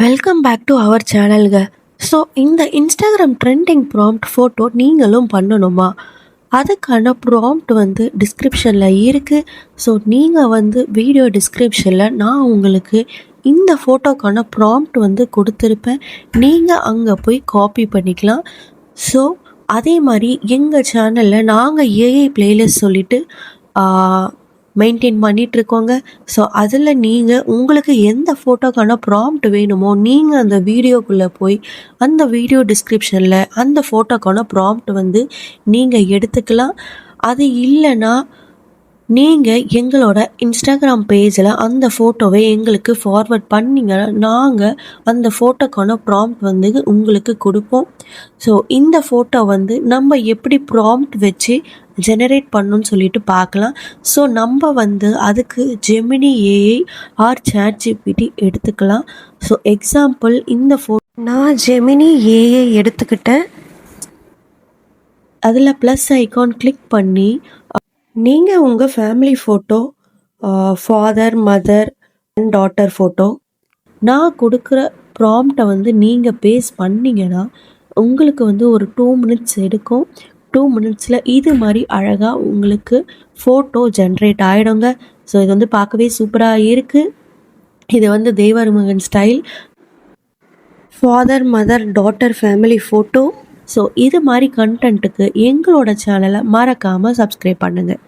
Welcome back to our சேனலுங்க. So இந்த Instagram trending prompt photo நீங்களும் பண்ணணுமா? அதுக்கான ப்ராம்ப்ட் வந்து டிஸ்கிரிப்ஷனில் இருக்குது. ஸோ நீங்கள் வந்து வீடியோ டிஸ்கிரிப்ஷனில் நான் உங்களுக்கு இந்த ஃபோட்டோக்கான ப்ராம்ப்ட் வந்து கொடுத்துருப்பேன். நீங்கள் அங்கே போய் காப்பி பண்ணிக்கலாம். ஸோ அதே மாதிரி எங்கள் சேனலில் நாங்கள் ஏஐ பிளேலிஸ்ட் சொல்லிவிட்டு மெயின்டைன் பண்ணிகிட்ருக்கோங்க. ஸோ அதில் நீங்கள் உங்களுக்கு எந்த ஃபோட்டோக்கான ப்ராம்ப்ட் வேணுமோ நீங்கள் அந்த வீடியோக்குள்ளே போய் அந்த வீடியோ டிஸ்கிரிப்ஷனில் அந்த ஃபோட்டோக்கான ப்ராம்ப்ட் வந்து நீங்கள் எடுத்துக்கலாம். அது இல்லைன்னா நீங்கள் எங்களோட இன்ஸ்டாகிராம் பேஜில் அந்த ஃபோட்டோவை எங்களுக்கு ஃபார்வர்ட் பண்ணிங்கன்னா நாங்கள் அந்த ஃபோட்டோக்கான ப்ராம்ப்ட் வந்து உங்களுக்கு கொடுப்போம். ஸோ இந்த ஃபோட்டோ வந்து நம்ம எப்படி ப்ராம்ப்ட் வச்சு ஜெனரேட் பண்ணணும்னு சொல்லிட்டு பார்க்கலாம். ஸோ நம்ம வந்து அதுக்கு ஜெமினி ஏஐ ஆர் ChatGPT எடுத்துக்கலாம். ஸோ எக்ஸாம்பிள் இந்த நான் ஜெமினி ஏஐ எடுத்துக்கிட்டேன். அதில் ப்ளஸ் ஐகான் கிளிக் பண்ணி நீங்கள் உங்கள் family photo, father, mother and daughter photo நான் கொடுக்குற ப்ராம்ப்டை வந்து நீங்கள் பேஸ்ட் பண்ணிங்கன்னா உங்களுக்கு வந்து ஒரு 2 மினிட்ஸ் எடுக்கும். 2 மினிட்ஸில் இது மாதிரி அழகாக உங்களுக்கு ஃபோட்டோ ஜென்ரேட் ஆகிடுங்க. ஸோ இது வந்து பார்க்கவே சூப்பராக இருக்குது. இது வந்து Thevar Magan style father, mother, daughter family photo. So இது மாதிரி கண்டென்ட்டுக்கு எங்களோட சேனலை மறக்காமல் சப்ஸ்கிரைப் பண்ணுங்கள்.